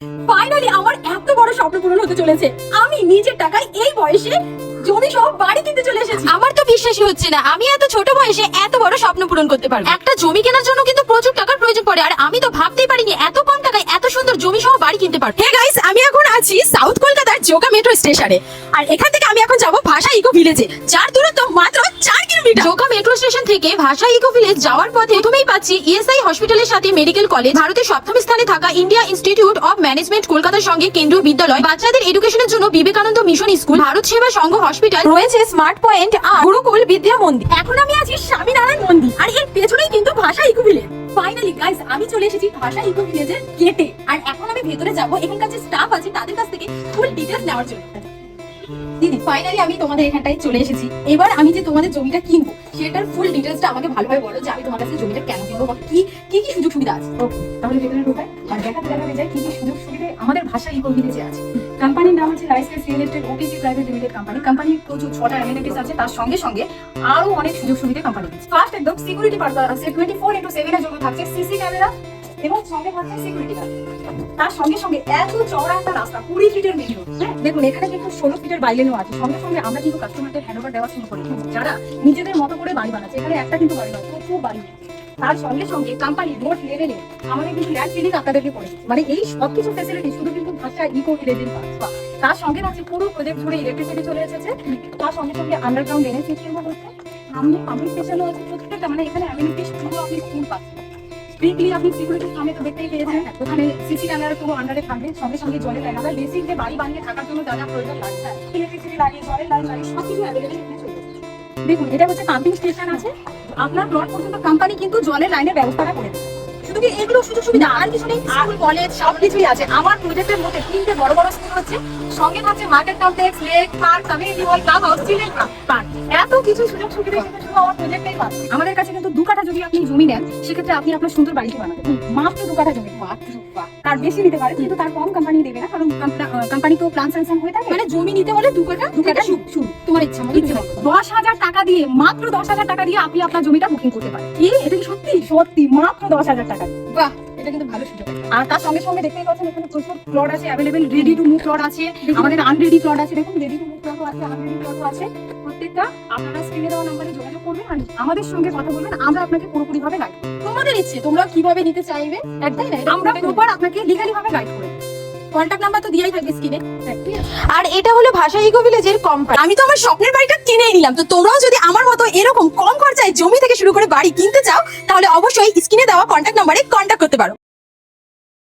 Finally আমার এত বড় স্বপ্ন পূরণ হতে চলেছে। আমি নিজের টাকায় এই বয়সে জমি সহ বাড়ি কিনতে চলে এসেছি। আমার তো বিশ্বাসই হচ্ছে না আমি এত ছোট বয়সে এত বড় স্বপ্ন পূরণ করতে পারবো। একটা জমি কেনার জন্য কিন্তু প্রচুর টাকার প্রয়োজন পড়ে, আর আমি তো ভাবতেই পারিনি এত কম টাকায় এত সুন্দর জমি সহ বাড়ি কিনতে পারবো। হে গাইস, আমি এখন আছি সাউথ কলকাতার জোকা মেট্রো স্টেশনে, আর এখান থেকে আমি এখন যাব ভাষা ইকো ভিলেজে, যার দূরত্ব মাত্র 4 কিলোমিটার। জোকা মেট্রো স্টেশন থেকে ভাষা ইকো ভিলেজ যাওয়ার পথে প্রথমেই পাচ্ছি ইএসআই হসপিটালের সাথে মেডিকেল কলেজ, ভারতের 7ম স্থানে থাকা ইন্ডিয়া ইনস্টিটিউট অফ ম্যানেজমেন্ট কলকাতার সঙ্গে কেন্দ্রীয় বিদ্যালয়, বাচ্চাদের এডুকেশনের জন্য বিবেকানন্দ মিশন স্কুল, ভারত সেবা সংঘ হসপিটাল, রয়েছে স্মার্ট পয়েন্ট আর গুরুকুল বিদ্যা মন্দির। এখন আমি আছি স্বামীনারায়ণ মন্দির, আর এর পেছনেই কিন্তু ভাষা ইকো ভিলেজ। ফাইনালি গাইস, আমি চলে এসেছি ভাষা ইকো ভিলেজের গেটে, আর এখন আমি ভেতরে যাব এখানকার যে স্টাফ আছে তাদের কাছ থেকে ফুল ডিটেইলস নেওয়ার জন্য। দিদি, ফাইনালি আমি তোমাদের এখানটায় চলে এসেছি। এবার আমি যে তোমাদের জমিটা কিনবো সেটার ফুল ডিটেইলসটা আমাকে ভালোভাবে বলো, যে আমি তোমার কাছে জমিটা কেন কিনবো বা কি কি কি সুযোগ সুবিধা আছে। ওকে, তাহলে ভেতরে ঢোকাই আর দেখাতে যায় কি কি সুযোগ সুবিধা আমাদের ভাষা ইকো ভিলেজে আছে। কোম্পানির নাম হচ্ছে licence real estate OTC private limited company. কোম্পানির প্রচুর 6টা অ্যামিনিটিস আছে, তার সঙ্গে সঙ্গে আরো অনেক সুযোগ সুবিধা কোম্পানি দিচ্ছে। ফার্স্ট একদম সিকিউরিটি পারপাস আছে, 24x7 এর জন্য থাকছে সিসি ক্যামেরা এবং সঙ্গে থাকছে সিকিউরিটি গার্ড। তার সঙ্গে সঙ্গে এত চওড়া একটা রাস্তা, 20 ফিটের মেইন রোড। দেখুন এখানে কিন্তু 16 ফিটের বাইলেনও আছে। সঙ্গে সঙ্গে আমরা কিন্তু কাস্টমারদের হ্যান্ডওভার দেওয়া শুরু করি, যারা নিজেদের মতো করে বাড়ি বানাচ্ছে। এখানে একটা কিন্তু বাড়ি নয়, প্রচুর বাড়ি। তার সঙ্গে সঙ্গে কোম্পানি রোড লেভেলে আমাদের কিন্তু ল্যান্ড সিলিং আপনাদেরকে করে, মানে এই সব কিছু ফ্যাসিলিটি শুধু কিন্তু ভাষা ইকো ভিলেজের কাজ। তার সঙ্গে থাকছে পুরো প্রজেক্ট জুড়ে ইলেকট্রিসিটি চলে এসেছে। তার সঙ্গে সঙ্গে আন্ডারগ্রাউন্ড ড্রেনেজ সিস্টেমও হচ্ছে, সামনে পাবলিক স্টেশনও আছে। প্রত্যেকটা মানে এখানে অ্যামিনিটিস পুরো আপনি ফুল পাচ্ছেন। স্ট্রিক্টলি আপনি সিকিউরিটির সামনে তো দেখতেই পেয়েছেন, ওখানে সিসি ক্যামেরা পুরো আন্ডারে থাকবে। সঙ্গে সঙ্গে জলের লাইন, আমরা বেসিক যে বাড়ি বানিয়ে থাকার জন্য যা যা প্রয়োজন লাগছে, ইলেকট্রিসিটি লাগিয়ে জলের লাইন লাগিয়ে সব কিছু অ্যাভেলেবেল এখানে চলে এসেছে। দেখুন এটা হচ্ছে পাম্পিং স্টেশন আছে, আপনার প্লট পর্যন্ত কোম্পানি কিন্তু জলের লাইনের ব্যবস্থাটা করে দেবে। শুধু কি এগুলো সুযোগ সুবিধা, আর কিছু নেই। স্কুল কলেজ সব কিছুই আছে। আমার প্রজেক্টের মধ্যে 3টে বড় বড় স্কুল হচ্ছে, সঙ্গে থাকছে market complex, lake, park, community hall, club house, children park. এত কিছু সুযোগ সুবিধা কিন্তু শুধু আমার প্রজেক্টেই পাচ্ছে। আমাদের কাছে কিন্তু 2 কাঠা যদি আপনি জমি নেন, সেক্ষেত্রে আপনি আপনার সুন্দর বাড়িটি বানাবেন। মাত্র 2 কাঠা জমি, মাত্র। তার বেশি নিতে পারে, কিন্তু তার কম কোম্পানি দেবে না, কারণ কোম্পানি তো প্ল্যান স্যাংশন হয়ে থাকে। মানে জমি নিতে হলে 2 কাঠা শুরু, তোমার ইচ্ছা মতো। 10,000 টাকা দিয়ে, মাত্র 10,000 টাকা দিয়ে আপনি আপনার জমিটা বুকিং করতে পারেন। কি এটা কি সত্যি? সত্যি মাত্র 10,000 টাকা। বাহ, এটা কিন্তু ভালো সুযোগ। আর তার সঙ্গে সঙ্গে দেখতেই পাচ্ছেন এখানে প্রচুর প্লট আছে available. Ready to move plot আছে, আমাদের আনরেডি প্লট আছে। দেখুন রেডি টু মুভ প্লটও আছে, আনরেডি প্লটও আছে। প্রত্যেকটা আপনারা স্ক্রিনে দেওয়া নম্বরে যোগাযোগ করবেন আর আমাদের সঙ্গে কথা বলবেন, আমরা আপনাকে পুরোপুরি ভাবে গাইড করব। তোমাদের ইচ্ছে তোমরা কিভাবে নিতে চাইবে, একটাই না, আমরা প্রপার আপনাকে লিগালি ভাবে গাইড করে দেব। কন্টাক্ট নাম্বার তো দিয়াই থাকবে স্ক্রিনে। আর এটা হলো ভাষা ইকো ভিলেজের কোম্পানি। আমি তো আমার স্বপ্নের বাড়িটা কিনেই নিলাম, তো তোমরাও যদি আমার মতো এরকম কম খরচায় জমি থেকে শুরু করে বাড়ি কিনতে চাও, তাহলে অবশ্যই স্ক্রিনে দেওয়া কন্টাক্ট নাম্বারে কন্টাক্ট করতে পারো।